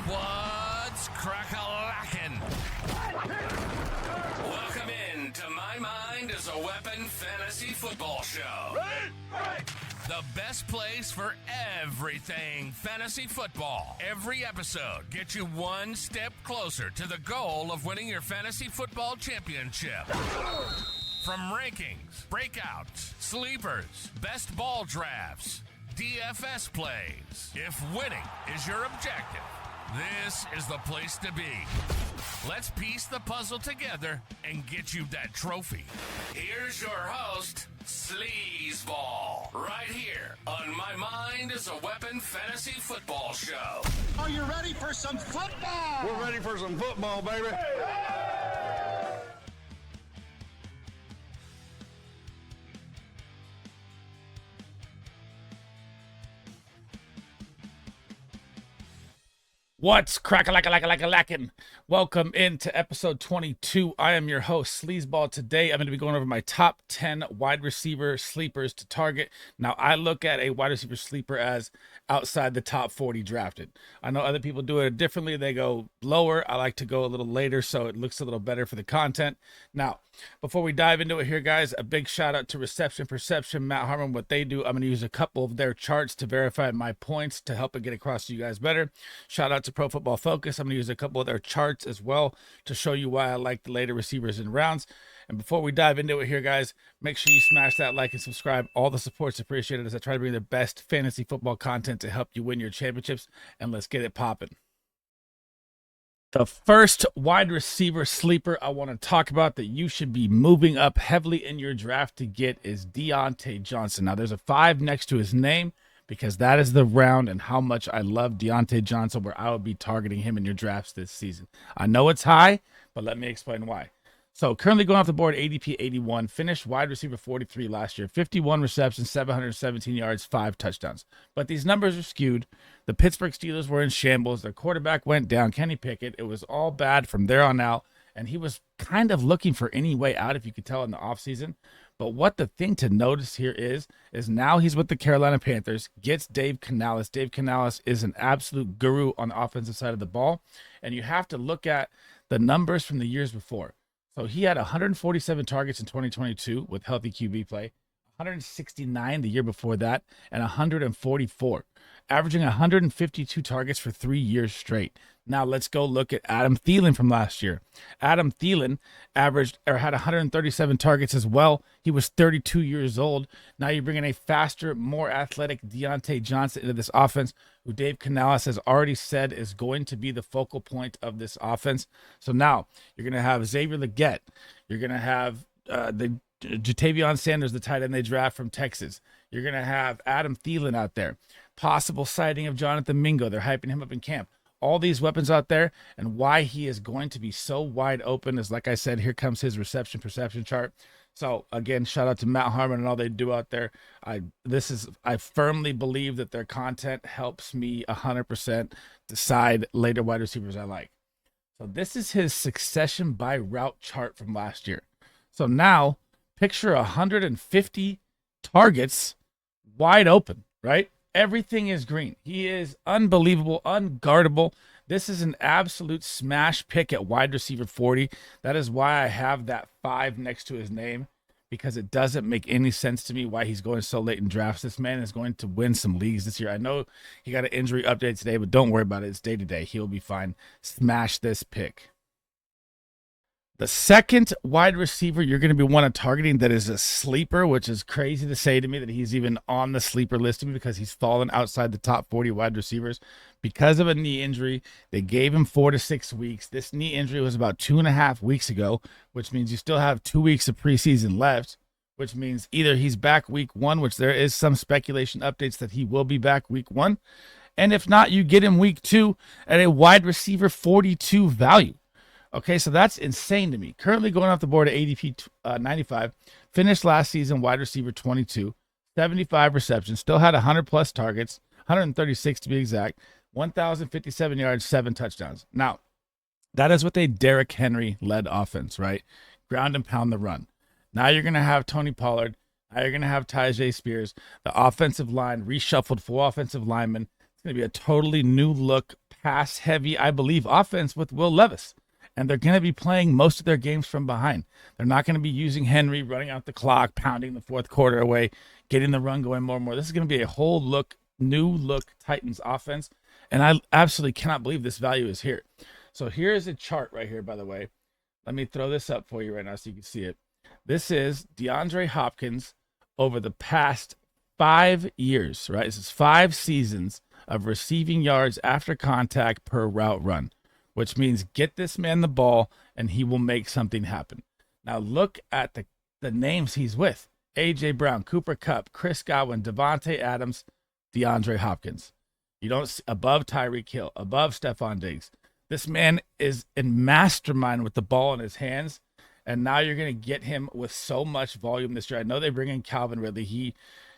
What's crack-a-lackin'? Welcome in to My Mind is a Weapon Fantasy Football Show. The best place for everything fantasy football. Every episode gets you one step closer to the goal of winning your fantasy football championship. From rankings, breakouts, sleepers, best ball drafts, DFS plays. If winning is your objective, this is the place to be. Let's piece the puzzle together and get you that trophy. Here's your host, SleezBall, right here on My Mind is a Weapon Fantasy Football Show. Are you ready for some football? We're ready for some football, baby. What's crack-a-lackin'? Welcome into episode 22. I am your host, SleezBall. Today, I'm going to be going over my top 10 wide receiver sleepers to target. Now, I look at a wide receiver sleeper as outside the top 40 drafted. I know other people do it differently. They go lower. I like to go a little later, so it looks a little better for the content. Now, before we dive into it here, guys, a big shout out to Reception Perception, Matt Harmon, what they do. I'm going to use a couple of their charts to verify my points to help it get across to you guys better. Shout out to Pro Football Focus. I'm going to use a couple of their charts as well to show you why I like the later receivers in rounds. And before we dive into it here, guys, make sure you smash that like and subscribe. All the support's appreciated as I try to bring the best fantasy football content to help you win your championships. And let's get it popping. The first wide receiver sleeper I want to talk about that you should be moving up heavily in your draft to get is Deontay Johnson. Now, there's a 5 next to his name because that is the round and how much I love Deontay Johnson, where I would be targeting him in your drafts this season. I know it's high, but let me explain why. So currently going off the board, ADP 81, finished wide receiver 43 last year, 51 receptions, 717 yards, 5 touchdowns. But these numbers are skewed. The Pittsburgh Steelers were in shambles. Their quarterback went down, Kenny Pickett. It was all bad from there on out, and he was kind of looking for any way out, if you could tell, in the offseason. But what the thing to notice here is now he's with the Carolina Panthers, gets Dave Canales. Dave Canales is an absolute guru on the offensive side of the ball, and you have to look at the numbers from the years before. So he had 147 targets in 2022 with healthy QB play, 169 the year before that, and 144, averaging 152 targets for 3 years straight. Now let's go look at Adam Thielen from last year. Adam Thielen had 137 targets as well. He was 32 years old. Now you're bringing a faster, more athletic Deontay Johnson into this offense, who Dave Canales has already said is going to be the focal point of this offense. So now you're going to have Xavier Legette. You're going to have the Jatavion Sanders, the tight end they draft from Texas. You're going to have Adam Thielen out there. Possible sighting of Jonathan Mingo. They're hyping him up in camp. All these weapons out there, and why he is going to be so wide open is, like I said, here comes his reception perception chart. So again, shout out to Matt Harmon and all they do out there. I firmly believe that their content helps me 100% decide later wide receivers I like. So this is his succession by route chart from last year. So now picture 150 targets wide open, right? Everything is green. He is unbelievable, unguardable. This is an absolute smash pick at wide receiver 40. That is why I have that 5 next to his name, because it doesn't make any sense to me why he's going so late in drafts. This man is going to win some leagues this year. I know he got an injury update today, but don't worry about it. It's day to day. He'll be fine. Smash this pick. The second wide receiver you're going to be one of targeting that is a sleeper, which is crazy to say to me that he's even on the sleeper list to me, because he's fallen outside the top 40 wide receivers because of a knee injury. They gave him 4 to 6 weeks. This knee injury was about 2.5 weeks ago, which means you still have 2 weeks of preseason left, which means either he's back week 1, which there is some speculation updates that he will be back week 1. And if not, you get him week 2 at a wide receiver 42 value. Okay, so that's insane to me. Currently going off the board at ADP 95, finished last season wide receiver 22, 75 receptions, still had 100-plus targets, 136 to be exact, 1,057 yards, 7 touchdowns. Now, that is with a Derrick Henry-led offense, right? Ground and pound the run. Now you're going to have Tony Pollard. Now you're going to have Tyjae Spears. The offensive line reshuffled 4 offensive linemen. It's going to be a totally new look pass-heavy, I believe, offense with Will Levis. And they're going to be playing most of their games from behind. They're not going to be using Henry, running out the clock, pounding the fourth quarter away, getting the run going more and more. This is going to be a whole new look Titans offense. And I absolutely cannot believe this value is here. So here is a chart right here, by the way. Let me throw this up for you right now so you can see it. This is DeAndre Hopkins over the past 5 years, right? This is 5 seasons of receiving yards after contact per route run, which means get this man the ball and he will make something happen. Now look at the names he's with. A.J. Brown, Cooper Kupp, Chris Godwin, Devontae Adams, DeAndre Hopkins. You don't above Tyreek Hill, above Stephon Diggs. This man is a mastermind with the ball in his hands, and now you're going to get him with so much volume this year. I know they bring in Calvin Ridley. He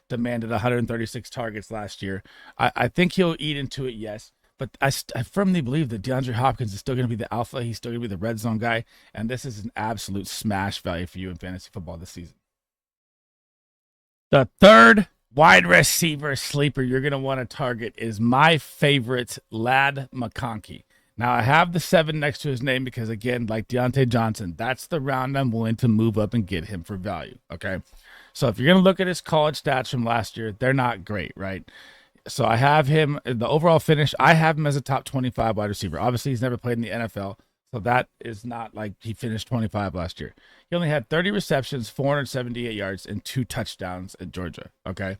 demanded 136 targets last year. I think he'll eat into it, yes. But I firmly believe that DeAndre Hopkins is still going to be the alpha. He's still going to be the red zone guy. And this is an absolute smash value for you in fantasy football this season. The third wide receiver sleeper you're going to want to target is my favorite, LaMical. Now, I have the 7 next to his name because, again, like Deontay Johnson, that's the round I'm willing to move up and get him for value, okay? So if you're going to look at his college stats from last year, they're not great, right? So I have him, the overall finish, I have him as a top 25 wide receiver. Obviously, he's never played in the NFL, so that is not like he finished 25 last year. He only had 30 receptions, 478 yards, and 2 touchdowns at Georgia, okay?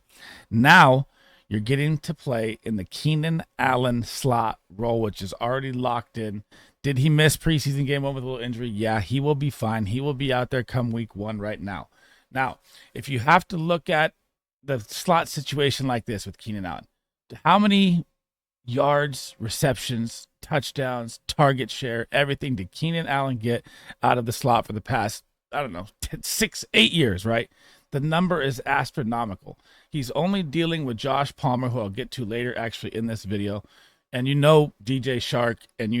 Now, you're getting to play in the Keenan Allen slot role, which is already locked in. Did he miss preseason game 1 with a little injury? Yeah, he will be fine. He will be out there come week 1 right now. Now, if you have to look at the slot situation like this with Keenan Allen, how many yards, receptions, touchdowns, target share, everything did Keenan Allen get out of the slot for the past, 6, 8 years, right? The number is astronomical. He's only dealing with Josh Palmer, who I'll get to later actually in this video. And DJ Shark and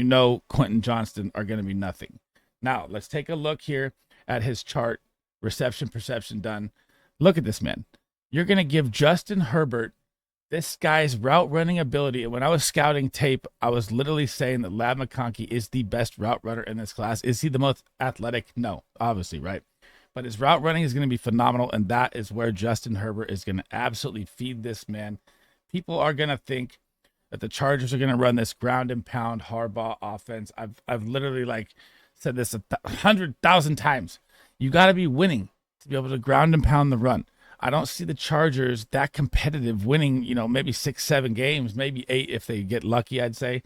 Quentin Johnston are going to be nothing. Now, let's take a look here at his chart. Reception, perception done. Look at this, man. You're going to give Justin Herbert this guy's route running ability. And when I was scouting tape, I was literally saying that LaMical is the best route runner in this class. Is he the most athletic? No, obviously, right? But his route running is going to be phenomenal, and that is where Justin Herbert is going to absolutely feed this man. People are going to think that the Chargers are going to run this ground and pound Harbaugh offense. I've literally said this 100,000 times. You got to be winning to be able to ground and pound the run. I don't see the Chargers that competitive winning, maybe 6, 7 games, maybe 8 if they get lucky, I'd say.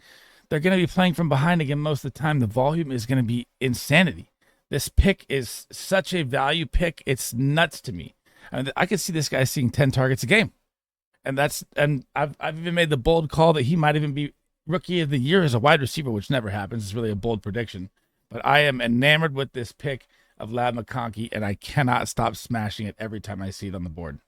They're going to be playing from behind again most of the time. The volume is going to be insanity. This pick is such a value pick. It's nuts to me. I could see this guy seeing 10 targets a game. And I've even made the bold call that he might even be rookie of the year as a wide receiver, which never happens. It's really a bold prediction. But I am enamored with this pick of LaMical, and I cannot stop smashing it every time I see it on the board.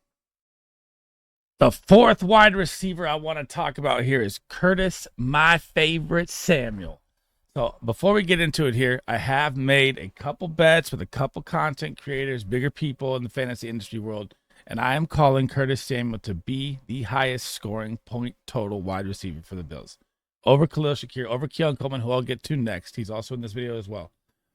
The fourth wide receiver I want to talk about here is Curtis, my favorite Samuel. So before we get into it here, I have made a couple bets with a couple content creators, bigger people in the fantasy industry world, and I am calling Curtis Samuel to be the highest scoring point total wide receiver for the Bills. Over Khalil Shakir, over Keon Coleman, who I'll get to next. He's also in this video as well.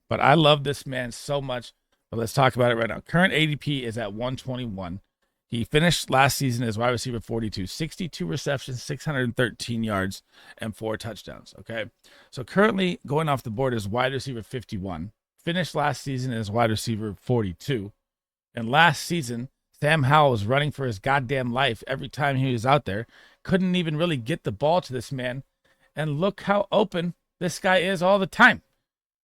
But I love this man so much. But let's talk about it right now. Current ADP is at 121. He finished last season as wide receiver 42, 62 receptions, 613 yards, and 4 touchdowns. Okay. So currently going off the board is wide receiver 51. Finished last season as wide receiver 42. And last season, Sam Howell was running for his goddamn life every time he was out there. Couldn't even really get the ball to this man. And look how open this guy is all the time.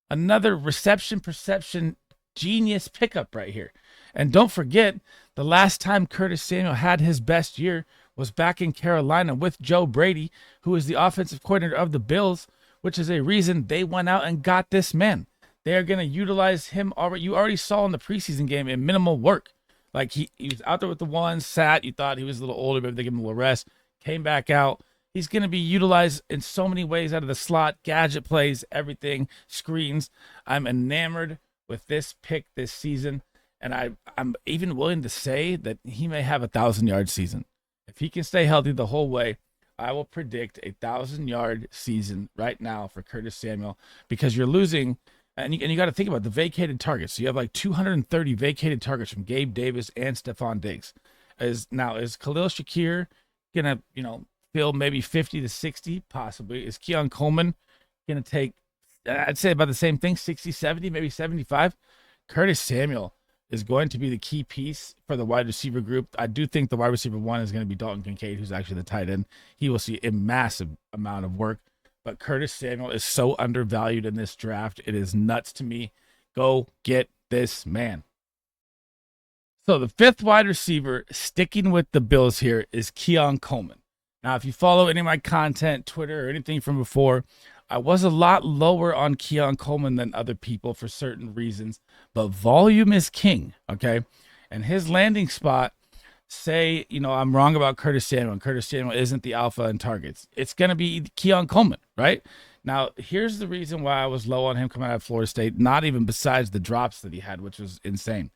Another reception perception genius pickup right here. And don't forget, the last time Curtis Samuel had his best year was back in Carolina with Joe Brady, who is the offensive coordinator of the Bills, which is a reason they went out and got this man. They are going to utilize him already. You already saw in the preseason game in minimal work. Like he was out there with the one, sat. You thought he was a little older, but they gave him a little rest. Came back out. He's going to be utilized in so many ways out of the slot, gadget plays, everything, screens. I'm enamored with this pick this season, and I'm even willing to say that he may have a 1,000-yard season. If he can stay healthy the whole way, I will predict 1,000-yard season right now for Curtis Samuel, because you're losing, and you got to think about the vacated targets. So you have like 230 vacated targets from Gabe Davis and Stephon Diggs. Is Khalil Shakir gonna fill maybe 50 to 60? Possibly. Is Keon Coleman gonna take, I'd say about the same thing, 60, 70, maybe 75? Curtis Samuel is going to be the key piece for the wide receiver group. I do think the wide receiver one is going to be Dalton Kincaid, who's actually the tight end. He will see a massive amount of work, but Curtis Samuel is so undervalued in this draft. It is nuts to me. Go get this man. So the fifth wide receiver, sticking with the Bills here, is Keon Coleman. Now, if you follow any of my content, Twitter, or anything from before, I was a lot lower on Keon Coleman than other people for certain reasons, but volume is king, okay? And his landing spot, say, I'm wrong about Curtis Samuel, and Curtis Samuel isn't the alpha in targets. It's going to be Keon Coleman, right? Now, here's the reason why I was low on him coming out of Florida State, not even besides the drops that he had, which was insane,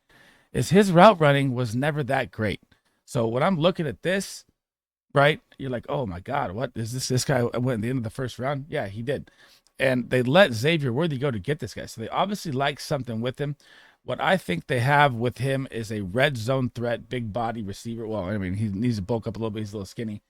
is his route running was never that great. So when I'm looking at this, right, you're like, oh my God, what is this? This guy went at the end of the first round? Yeah, he did. And they let Xavier Worthy go to get this guy. So they obviously like something with him. What I think they have with him is a red zone threat, big body receiver. Well, I mean, he needs to bulk up a little bit. He's a little skinny.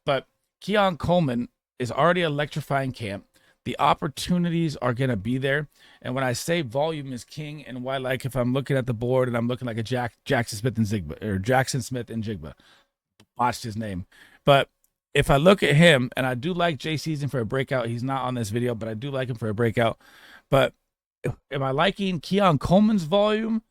But Keon Coleman is already electrifying camp. The opportunities are going to be there. And when I say volume is king, and why, like if I'm looking at the board and I'm looking like a Jackson Smith and Jigba, watched his name. But if I look at him, and I do like Jay Season for a breakout, he's not on this video, but I do like him for a breakout. But am I liking Keon Coleman's volume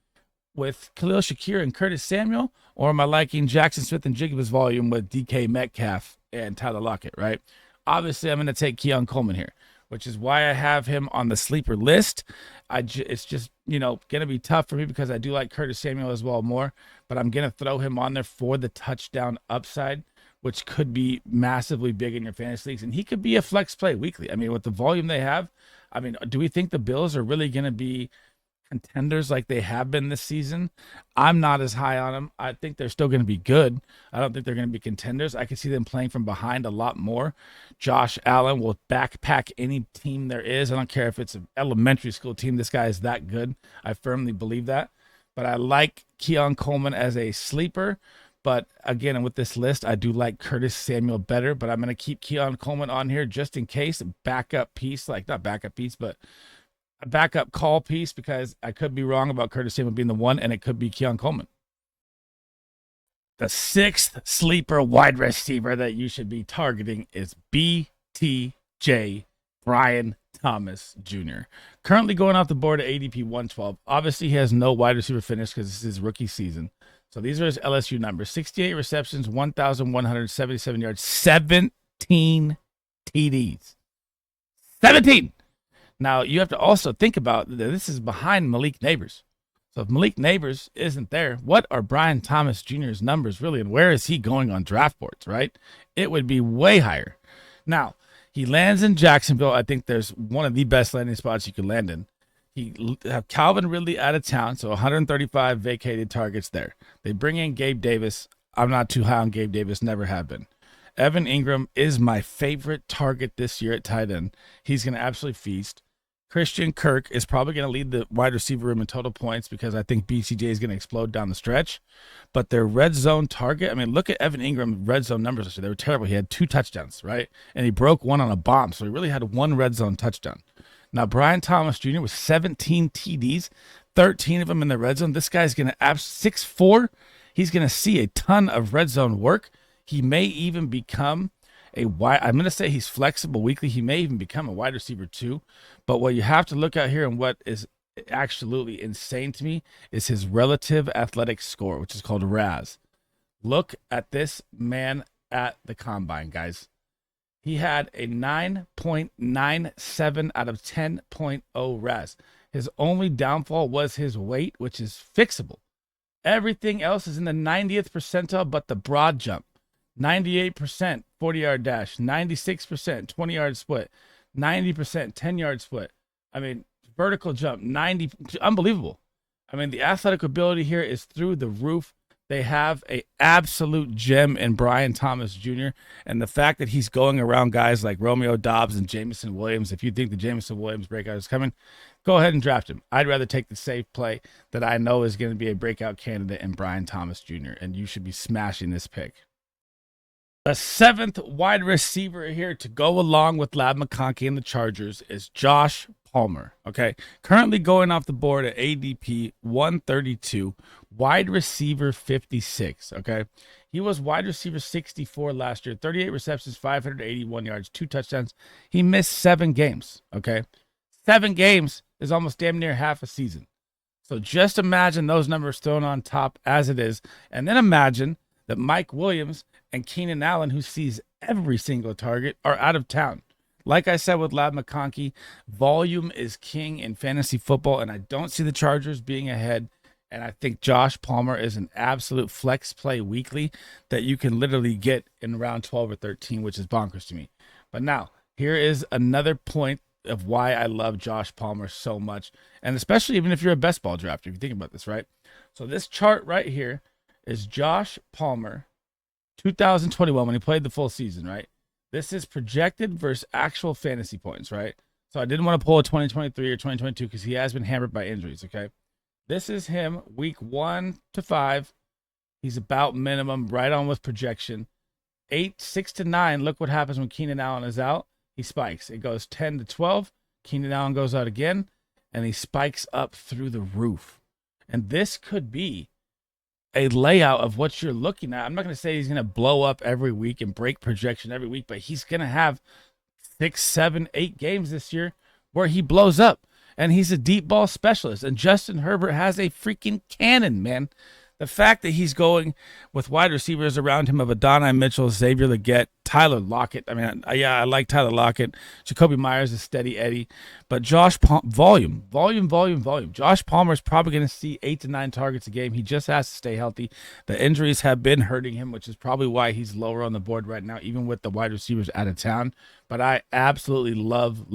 with Khalil Shakir and Curtis Samuel, or am I liking Jackson Smith and Jigba's volume with DK Metcalf and Tyler Lockett, right? Obviously, I'm going to take Keon Coleman here, which is why I have him on the sleeper list. It's just, going to be tough for me because I do like Curtis Samuel as well more, but I'm going to throw him on there for the touchdown upside, which could be massively big in your fantasy leagues. And he could be a flex play weekly. I mean, with the volume they have, do we think the Bills are really going to be contenders like they have been this season? I'm not as high on them. I think they're still going to be good. I don't think they're going to be contenders. I can see them playing from behind a lot more. Josh Allen will backpack any team there is. I don't care if it's an elementary school team. This guy is that good. I firmly believe that. But I like Keon Coleman as a sleeper. But again, with this list, I do like Curtis Samuel better, but I'm going to keep Keon Coleman on here just in case. Backup piece, like not backup piece, but a backup call piece, because I could be wrong about Curtis Samuel being the one, and it could be Keon Coleman. The sixth sleeper wide receiver that you should be targeting is BTJ, Brian Thomas Jr. Currently going off the board at ADP 112. Obviously, he has no wide receiver finish because this is his rookie season. So these are his LSU numbers: 68 receptions, 1,177 yards, 17 TDs. 17! Now, you have to also think about that this is behind Malik Neighbors. So if Malik Neighbors isn't there, what are Brian Thomas Jr.'s numbers really, and where is he going on draft boards, right? It would be way higher. Now, he lands in Jacksonville. I think there's one of the best landing spots you could land in. He have Calvin Ridley out of town, so 135 vacated targets there. They bring in Gabe Davis. I'm not too high on Gabe Davis, never have been. Evan Ingram is my favorite target this year at tight end. He's going to absolutely feast. Christian Kirk is probably going to lead the wide receiver room in total points because I think BCJ is going to explode down the stretch. But their red zone target, look at Evan Ingram red zone numbers. They were terrible. He had 2 touchdowns, right? And he broke one on a bomb, so he really had 1 red zone touchdown. Now, Brian Thomas Jr. with 17 TDs, 13 of them in the red zone. This guy's going to 6'4". He's going to see a ton of red zone work. He may even become I'm going to say he's flexible weekly. He may even become a wide receiver too. But what you have to look at here, and what is absolutely insane to me, is his relative athletic score, which is called RAS. Look at this man at the combine, guys. He had a 9.97 out of 10.0 RAS. His only downfall was his weight, which is fixable. Everything else is in the 90th percentile but the broad jump. 98% 40-yard dash, 96% 20-yard split, 90% 10-yard split. Vertical jump, 90, unbelievable. The athletic ability here is through the roof. They have a absolute gem in Brian Thomas Jr. And the fact that he's going around guys like Romeo Doubs and Jameson Williams, if you think the Jameson Williams breakout is coming, go ahead and draft him. I'd rather take the safe play that I know is going to be a breakout candidate in Brian Thomas Jr., and you should be smashing this pick. The 7th wide receiver here to go along with LaMical and the Chargers is Josh Palmer. Okay, currently going off the board at ADP 132, wide receiver 56. Okay, he was wide receiver 64 last year, 38 receptions, 581 yards, 2 touchdowns. He missed 7 games. Okay, 7 games is almost damn near half a season. So just imagine those numbers thrown on top as it is, and then imagine that Mike Williams and Keenan Allen, who sees every single target, are out of town. Like I said with LaMical, volume is king in fantasy football, and I don't see the Chargers being ahead. And I think Josh Palmer is an absolute flex play weekly that you can literally get in round 12 or 13, which is bonkers to me. But now, here is another point of why I love Josh Palmer so much, and especially even if you're a best ball drafter, if you think about this, right? So this chart right here is Josh Palmer 2021 when he played the full season, right? This is projected versus actual fantasy points, right? So I didn't want to pull a 2023 or 2022 because he has been hammered by injuries, okay? This is him week 1 to 5. He's about minimum, right on with projection. 6 to 9, look what happens when Keenan Allen is out. He spikes. It goes 10 to 12. Keenan Allen goes out again, and he spikes up through the roof. And this could be a layout of what you're looking at. I'm not going to say he's going to blow up every week and break projection every week, but he's going to have 6, 7, 8 games this year where he blows up. And he's a deep ball specialist. And Justin Herbert has a freaking cannon, man. The fact that he's going with wide receivers around him of Adonai Mitchell, Xavier Legette, Tyler Lockett. I mean, yeah, I like Tyler Lockett. Jacoby Myers is steady Eddie. But volume. Josh Palmer is probably going to see 8 to 9 targets a game. He just has to stay healthy. The injuries have been hurting him, which is probably why he's lower on the board right now, even with the wide receivers out of town. But I absolutely love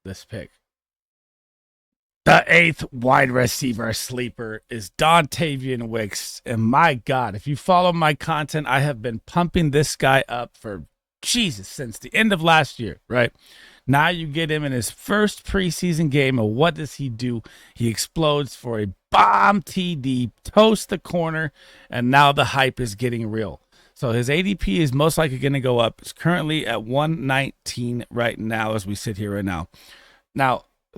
this pick. The 8th wide receiver sleeper is Dontayvion Wicks. And my God, if you follow my content, I have been pumping this guy up for since the end of last year, right? Now you get him in his first preseason game, and what does he do? He explodes for a bomb TD, toasts the corner, and now the hype is getting real. So his ADP is most likely going to go up. It's currently at 119 right now as we sit here right now.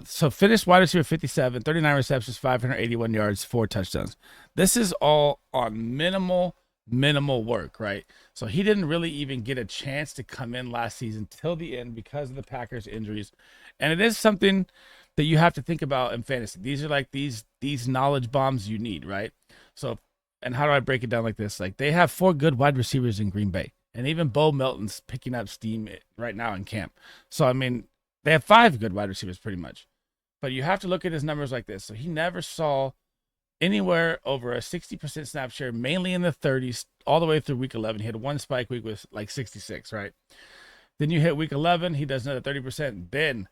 So finished wide receiver 57, 39 receptions, 581 yards, 4 touchdowns. This is all on minimal work, right? So he didn't really even get a chance to come in last season till the end because of the Packers' injuries. And it is something that you have to think about in fantasy. These are like these knowledge bombs you need, right? So, and how do I break it down like this? Like, they have 4 good wide receivers in Green Bay. And even Bo Melton's picking up steam right now in camp. So, I mean, they have 5 good wide receivers pretty much. But you have to look at his numbers like this. So he never saw anywhere over a 60% snap share, mainly in the 30s, all the way through week 11. He had one spike week with like 66, right? Then you hit week 11, he does another 30%. Then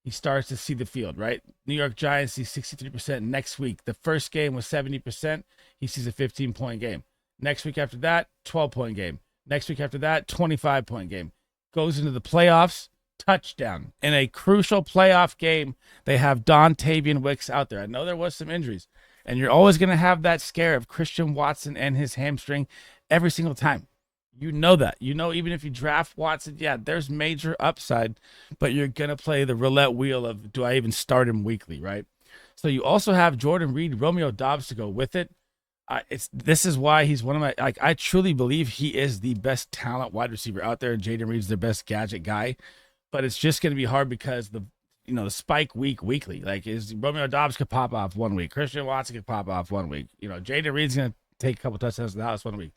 he starts to see the field, right? New York Giants see 63% next week. The first game was 70%. He sees a 15-point game. Next week after that, 12-point game. Next week after that, 25-point game. Goes into the playoffs. Touchdown. In a crucial playoff game, they have Dontayvion Wicks out there. I know there was some injuries, and you're always going to have that scare of Christian Watson and his hamstring every single time. You know that. You know, even if you draft Watson, yeah, there's major upside, but you're going to play the roulette wheel of, do I even start him weekly, right? So you also have Jordan Reed, Romeo Doubs to go with it. This is why he's one of my, like, I truly believe he is the best talent wide receiver out there, and Jaden Reed's their best gadget guy. But it's just going to be hard because the spike weekly. Like, Romeo Doubs could pop off 1 week. Christian Watson could pop off 1 week. Jaden Reed's going to take a couple touchdowns in the house 1 week.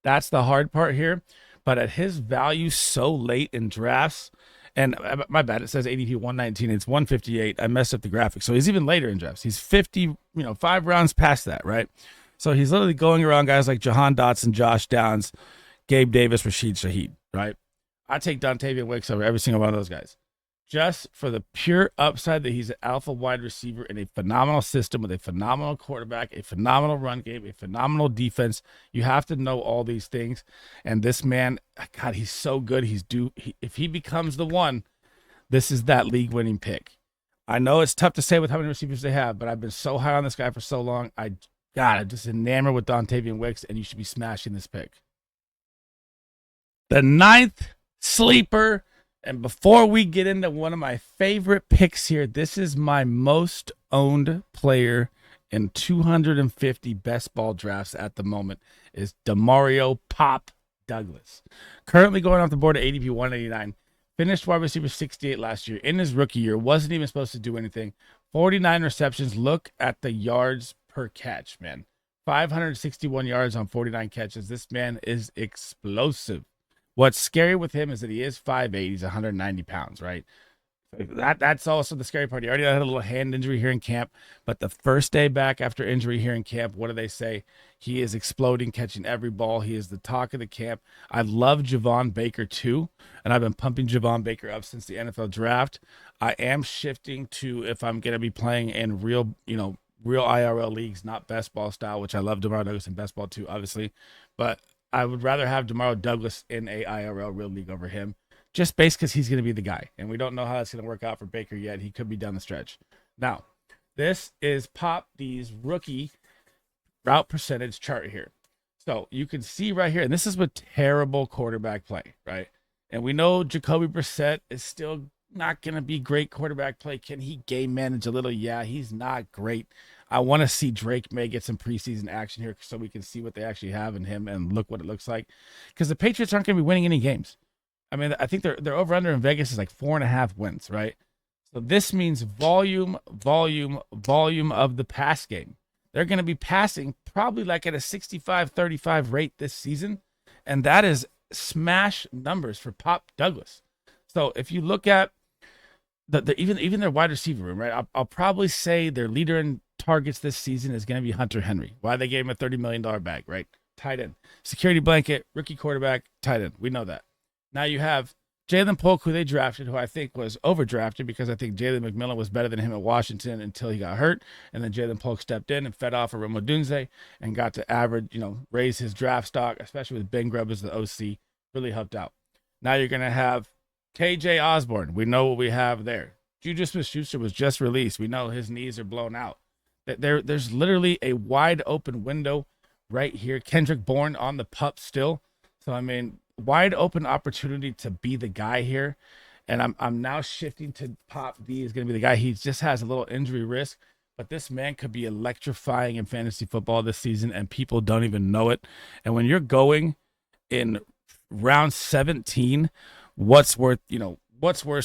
That's the hard part here. But at his value so late in drafts, and my bad, it says ADP 119. It's 158. I messed up the graphic. So he's even later in drafts. He's 50, 5 rounds past that, right? So he's literally going around guys like Jahan Dotson, Josh Downs, Gabe Davis, Rashid Shaheed, right? I take Dontayvion Wicks over every single one of those guys. just for the pure upside that he's an alpha wide receiver in a phenomenal system with a phenomenal quarterback, a phenomenal run game, a phenomenal defense. You have to know all these things. And this man, God, he's so good. If he becomes the one, this is that league-winning pick. I know it's tough to say with how many receivers they have, but I've been so high on this guy for so long. I'm just enamored with Dontavian Wicks, and you should be smashing this pick. The 9th sleeper. And before we get into one of my favorite picks here, this is my most owned player in 250 best ball drafts at the moment, is DeMario Pop Douglas. Currently going off the board at ADP 189. Finished wide receiver 68 last year. In his rookie year, wasn't even supposed to do anything. 49 receptions. Look at the yards per catch, man. 561 yards on 49 catches. This man is explosive. What's scary with him is that he is 5'8". He's 190 pounds, right? That's also the scary part. He already had a little hand injury here in camp, but the first day back after injury here in camp, what do they say? He is exploding, catching every ball. He is the talk of the camp. I love Javon Baker too, and I've been pumping Javon Baker up since the NFL draft. I am shifting to, if I'm going to be playing in real IRL leagues, not best ball style, which I love DeMario Douglas in best ball too, obviously, but I would rather have DeMario Douglas in a IRL real league over him, just based because he's going to be the guy. And we don't know how that's going to work out for Baker yet. He could be down the stretch. Now, this is Pop D's rookie route percentage chart here. So you can see right here, and this is with terrible quarterback play, right? And we know Jacoby Brissett is still not going to be great quarterback play. Can he game manage a little? Yeah, he's not great. I want to see Drake May get some preseason action here so we can see what they actually have in him and look what it looks like. Because the Patriots aren't going to be winning any games. I mean, I think their over-under in Vegas is like 4.5 wins, right? So this means volume of the pass game. They're going to be passing probably like at a 65-35 rate this season. And that is smash numbers for Pop Douglas. So if you look at even their wide receiver room, right? I'll probably say their leader in targets this season is going to be Hunter Henry. Why? They gave him a $30 million bag, right? Tight end. Security blanket, rookie quarterback, tight end. We know that. Now you have Jalen Polk, who they drafted, who I think was overdrafted because I think Jalen McMillan was better than him at Washington until he got hurt. And then Jalen Polk stepped in and fed off of Rome Odunze and got to average, raise his draft stock, especially with Ben Grubb as the OC. Really helped out. Now you're going to have KJ Osborne. We know what we have there. Juju Smith-Schuster was just released. We know his knees are blown out. There's literally a wide open window right here. Kendrick Bourne on the pup still. So, I mean, wide open opportunity to be the guy here. And I'm now shifting to Pop D is going to be the guy. He just has a little injury risk, but this man could be electrifying in fantasy football this season, and people don't even know it. And when you're going in round 17, what's worse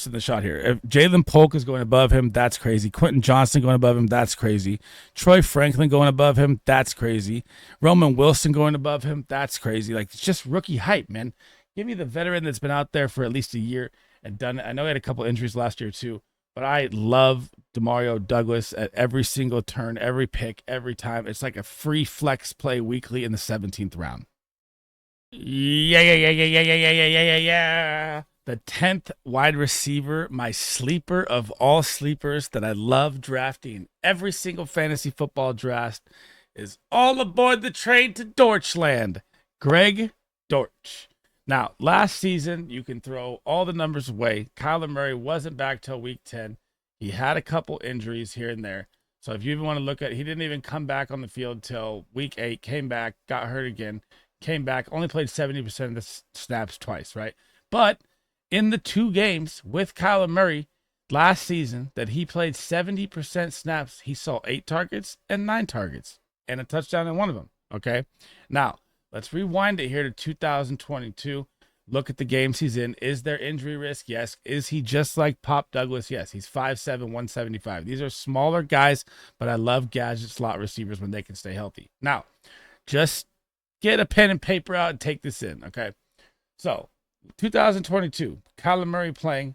than the shot here? If Jalen Polk is going above him, that's crazy. Quentin Johnson going above him, that's crazy. Troy Franklin going above him, that's crazy. Roman Wilson going above him, that's crazy. Like, it's just rookie hype, man. Give me the veteran that's been out there for at least a year and done it. I know he had a couple injuries last year too, but I love DeMario Douglas at every single turn, every pick, every time. It's like a free flex play weekly in the 17th round. Yeah. The 10th wide receiver, my sleeper of all sleepers that I love drafting every single fantasy football draft, is all aboard the train to Dortchland, Greg Dortch. Now, last season, you can throw all the numbers away. Kyler Murray wasn't back till week 10. He had a couple injuries here and there. So if you even want to look at, he didn't even come back on the field till week 8, came back, got hurt again, came back, only played 70% of the snaps twice, right? But in the 2 games with Kyler Murray last season that he played 70% snaps, he saw 8 targets and 9 targets and a touchdown in one of them. Okay. Now let's rewind it here to 2022. Look at the games he's in. Is there injury risk? Yes. Is he just like Pop Douglas? Yes. He's 5'7", 175. These are smaller guys, but I love gadget slot receivers when they can stay healthy. Now, just get a pen and paper out and take this in. Okay. So 2022, Kyler Murray plays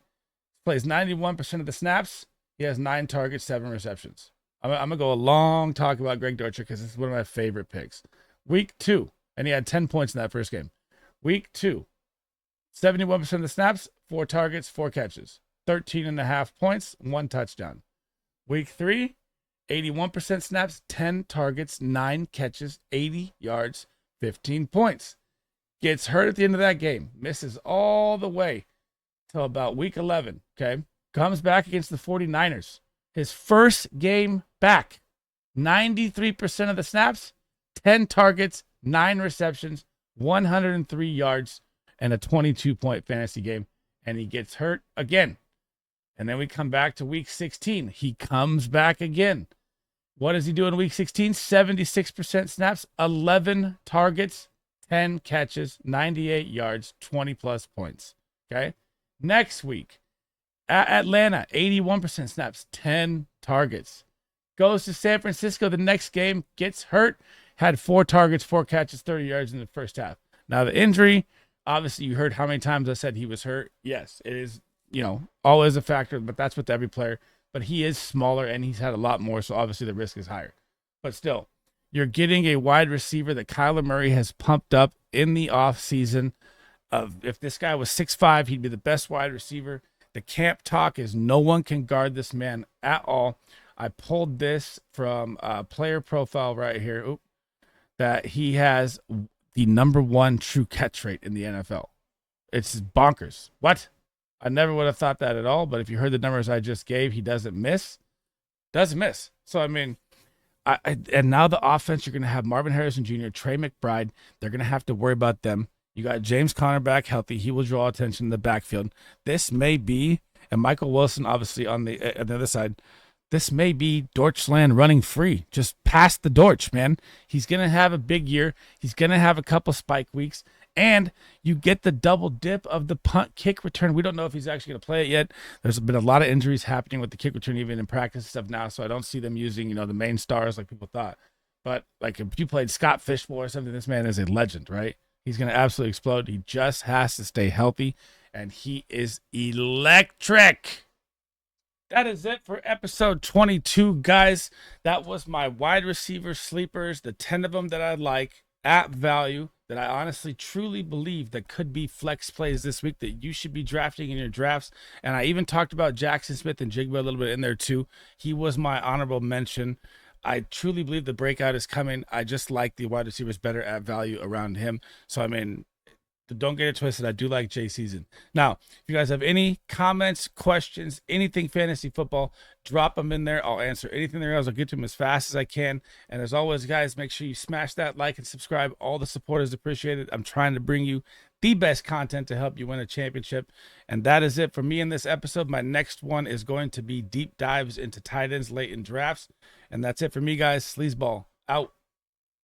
91% of the snaps. He has 9 targets, 7 receptions. I'm going to go a long talk about Greg Dortch because this is one of my favorite picks. Week 2, and he had 10 points in that first game. Week 2, 71% of the snaps, 4 targets, 4 catches. 13.5 points, 1 touchdown. Week 3, 81% snaps, 10 targets, 9 catches, 80 yards, 15 points. Gets hurt at the end of that game. Misses all the way till about week 11, okay? Comes back against the 49ers. His first game back. 93% of the snaps, 10 targets, 9 receptions, 103 yards, and a 22-point fantasy game. And he gets hurt again. And then we come back to week 16. He comes back again. What does he do in week 16? 76% snaps, 11 targets, 10 catches, 98 yards, 20-plus points. Okay? Next week, at Atlanta, 81% snaps, 10 targets. Goes to San Francisco the next game, gets hurt, had 4 targets, 4 catches, 30 yards in the first half. Now, the injury, obviously, you heard how many times I said he was hurt. Yes, it is, always a factor, but that's with every player. But he is smaller, and he's had a lot more, so obviously the risk is higher. But still, you're getting a wide receiver that Kyler Murray has pumped up in the offseason. If this guy was 6'5", he'd be the best wide receiver. The camp talk is no one can guard this man at all. I pulled this from a player profile right here, that he has the #1 true catch rate in the NFL. It's bonkers. What? I never would have thought that at all, but if you heard the numbers I just gave, he doesn't miss. Doesn't miss. So, I mean, and now the offense, you're going to have Marvin Harrison Jr., Trey McBride. They're going to have to worry about them. You got James Conner back healthy. He will draw attention in the backfield. This may be, and Michael Wilson, obviously, on the other side, this may be Dortch land running free. Just past the Dortch, man. He's going to have a big year. He's going to have a couple spike weeks. And you get the double dip of the punt kick return. We don't know if he's actually going to play it yet. There's been a lot of injuries happening with the kick return, even in practice and stuff now. So I don't see them using, the main stars like people thought. But like if you played Scott Fishbowl or something, this man is a legend, right? He's going to absolutely explode. He just has to stay healthy. And he is electric. That is it for episode 22, guys. That was my wide receiver sleepers, the 10 of them that I like at value, that I honestly truly believe that could be flex plays this week that you should be drafting in your drafts. And I even talked about Jackson Smith and Jigba a little bit in there too. He was my honorable mention. I truly believe the breakout is coming. I just like the wide receivers better at value around him. So, I mean, don't get it twisted. I do like Jay Season. Now, if you guys have any comments, questions, anything fantasy football, drop them in there. I'll answer anything there else. I'll get to them as fast as I can. And as always, guys, make sure you smash that like and subscribe. All the support is appreciated. I'm trying to bring you the best content to help you win a championship. And that is it for me in this episode. My next one is going to be deep dives into tight ends late in drafts. And that's it for me, guys. SleezBall out.